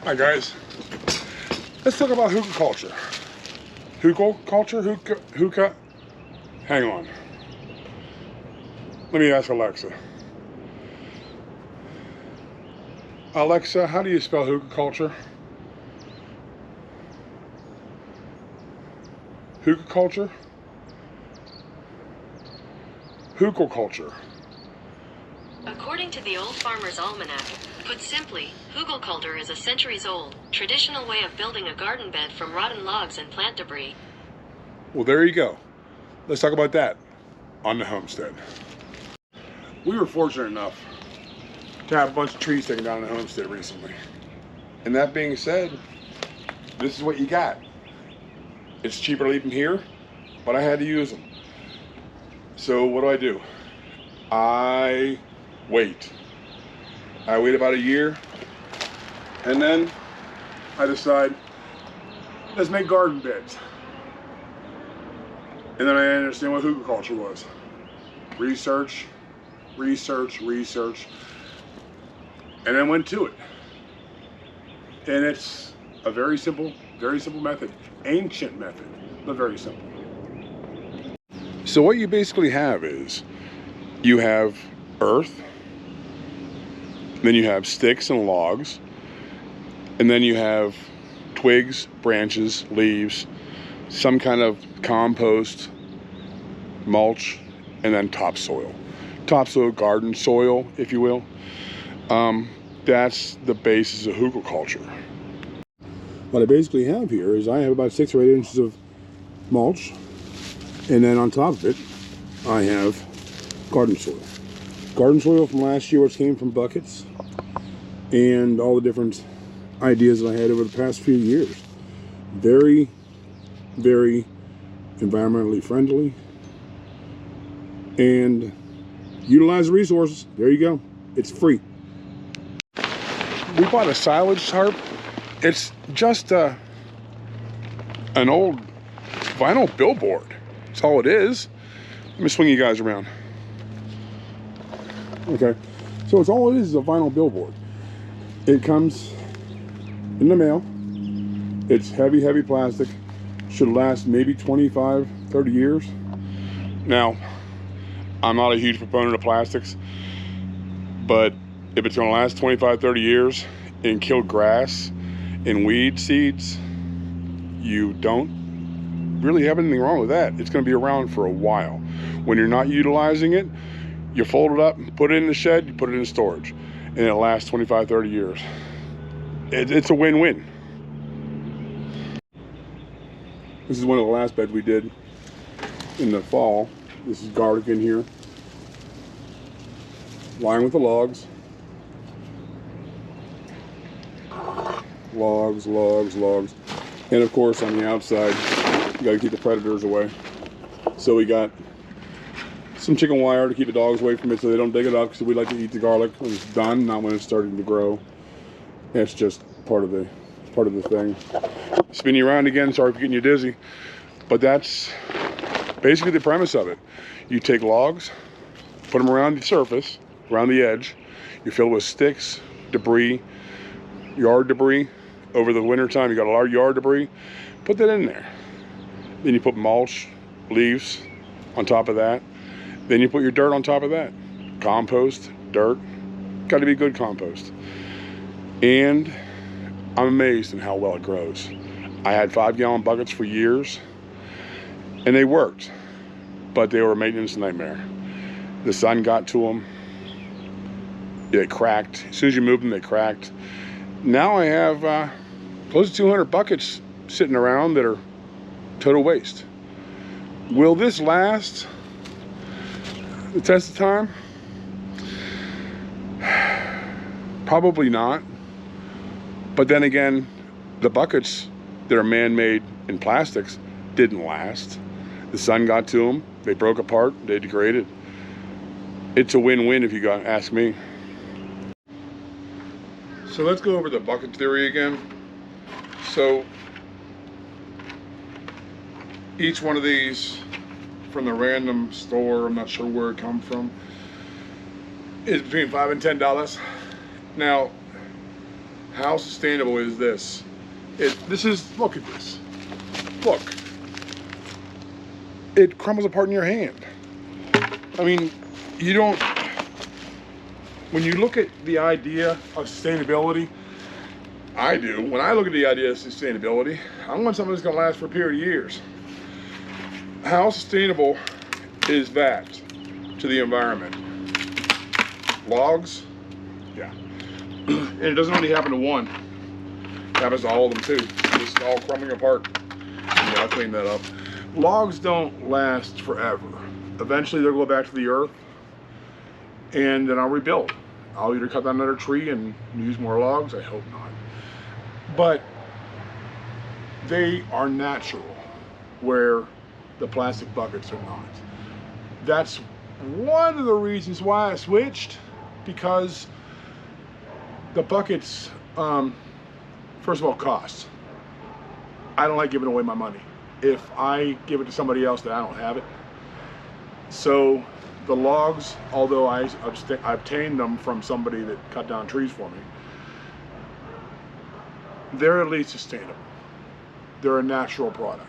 Hi guys, let's talk about hookah culture. Hookah culture? Hookah? Hang on. Let me ask Alexa. Alexa, how do you spell hookah culture? Hookah culture? Hookah culture. According to the Old Farmer's Almanac, put simply, Hugelkultur is a centuries-old, traditional way of building a garden bed from rotten logs and plant debris. Well, there you go. Let's talk about that on the homestead. We were fortunate enough to have a bunch of trees taken down on the homestead recently. And that being said, this is what you got. It's cheaper to leave them here, but I had to use them. So what do? I wait. I wait about a year, and then I decide, let's make garden beds. And then I understand what hookah culture was. Research, and then went to it. And it's a very simple method. Ancient method, but very simple. So what you basically have is, you have earth, then you have sticks and logs, and then you have twigs, branches, leaves, some kind of compost, mulch, and then topsoil. Topsoil, garden soil, if you will. That's the basis of hookah culture. What I basically have here is I have about 6 or 8 inches of mulch, and then on top of it, I have garden soil. Garden soil from last year, which came from buckets, and all the different ideas that I had over the past few years. Very, very environmentally friendly, and utilize the resources. There you go. It's free. We bought a silage tarp. It's just an old vinyl billboard. That's all it is. Let me swing you guys around. Okay, so it's all it is a vinyl billboard. It comes in the mail. It's heavy plastic. Should last maybe 25, 30 years. Now, I'm not a huge proponent of plastics, but if it's gonna last 25, 30 years and kill grass and weed seeds, you don't really have anything wrong with that. It's gonna be around for a while. When you're not utilizing it, you fold it up, put it in the shed, you put it in storage, and it lasts 25, 30 years. It's a win-win. This is one of the last beds we did in the fall. This is garlic in here, lined with the logs. Logs. And of course, on the outside, you gotta keep the predators away. So we got some chicken wire to keep the dogs away from it so they don't dig it up, because we like to eat the garlic when it's done, not when it's starting to grow. It's just part of the thing. Spin you around again, sorry for getting you dizzy. But that's basically the premise of it. You take logs, put them around the surface, around the edge. You fill it with sticks, debris, yard debris. Over the winter time, you got a lot of yard debris. Put that in there. Then you put mulch, leaves on top of that. Then you put your dirt on top of that. Compost, dirt. Got to be good compost. And I'm amazed at how well it grows. I had 5-gallon buckets for years, and they worked, but they were a maintenance nightmare. The sun got to them. They cracked. As soon as you moved them, they cracked. Now I have close to 200 buckets sitting around that are total waste. Will this last the test of time? Probably not. But then again, the buckets that are man-made in plastics didn't last. The sun got to them, they broke apart, they degraded. It's a win-win if you ask me. So let's go over the bucket theory again. So each one of these from the random store, I'm not sure where it comes from, is between $5 and $10. Now, How sustainable is this? Look at this. Look. It crumbles apart in your hand. I mean, when you look at the idea of sustainability, I do. When I look at the idea of sustainability, I want something that's gonna last for a period of years. How sustainable is that to the environment? Logs? Yeah. And it doesn't only happen to one. It happens to all of them too. This is all crumbling apart. Yeah, I'll clean that up. Logs don't last forever. Eventually they'll go back to the earth, and then I'll rebuild. I'll either cut down another tree and use more logs, I hope not. But they are natural, where the plastic buckets are not. That's one of the reasons why I switched, because the buckets, first of all, cost. I don't like giving away my money. If I give it to somebody else, then I don't have it. So the logs, although I obtained them from somebody that cut down trees for me, they're at least sustainable. They're a natural product.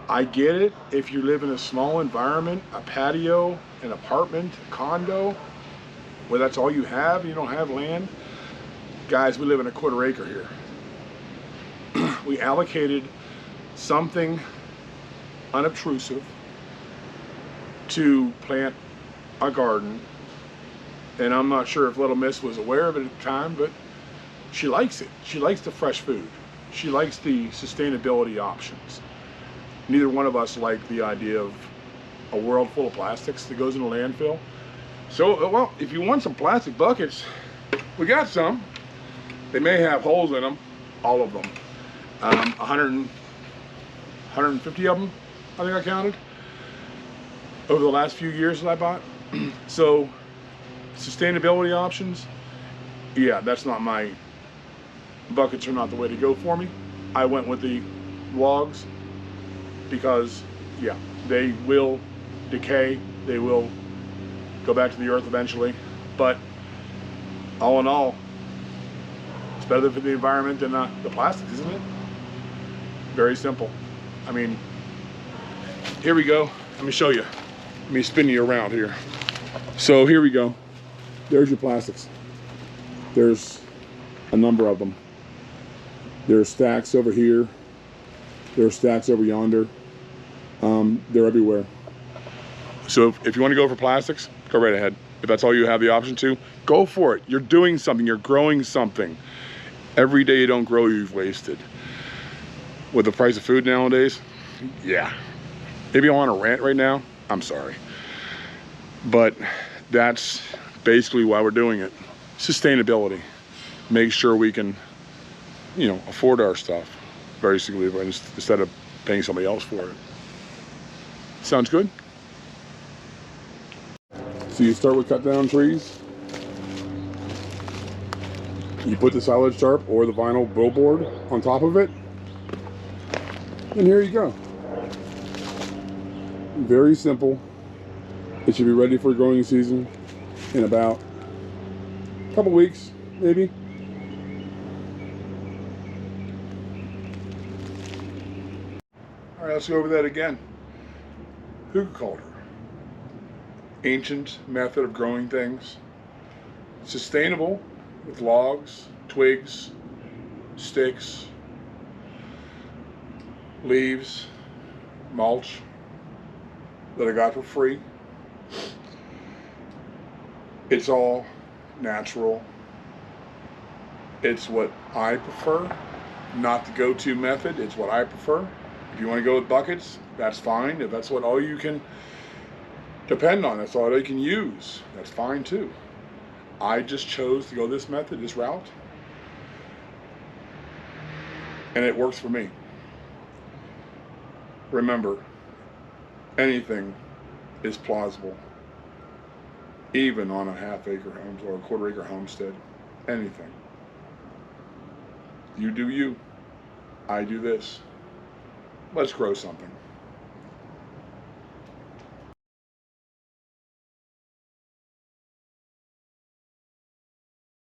I get it if you live in a small environment, a patio, an apartment, a condo, where that's all you have and you don't have land. Guys, we live in a 1/4 acre here. We allocated something unobtrusive to plant a garden, and I'm not sure if Little Miss was aware of it at the time, but she likes it. She likes the fresh food. She likes the sustainability options. Neither one of us like the idea of a world full of plastics that goes in a landfill. So, well, if you want some plastic buckets, we got some. They may have holes in them, all of them. 150 of them, I think I counted, over the last few years that I bought. So, sustainability options, yeah, that's not my, buckets are not the way to go for me. I went with the logs because, yeah, they will decay, they will go back to the earth eventually, but all in all, it's better for the environment than the plastics, isn't it? Very simple. I mean, here we go. Let me show you. Let me spin you around here. So here we go. There's your plastics. There's a number of them. There's stacks over here. There's stacks over yonder. They're everywhere. So if you want to go for plastics, go right ahead. If that's all you have the option to, go for it. You're doing something. You're growing something. Every day you don't grow, you've wasted. With the price of food nowadays, yeah. Maybe I want to rant right now. I'm sorry. But that's basically why we're doing it. Sustainability. Make sure we can, afford our stuff. Basically, instead of paying somebody else for it. Sounds good? So you start with cut down trees. You put the silage tarp or the vinyl billboard on top of it. And here you go. Very simple. It should be ready for growing season in about a couple weeks, maybe. All right, let's go over that again. Hugelkultur. Ancient method of growing things. Sustainable with logs, twigs, sticks, leaves, mulch that I got for free. It's all natural. It's what I prefer, not the go-to method. It's what I prefer. If you want to go with buckets, that's fine. If that's what all you can depend on, that's all you can use, that's fine too. I just chose to go this method, this route, and it works for me. Remember, anything is plausible, even on a half-acre home or a 1/4 acre homestead. Anything. You do you. I do this. Let's grow something.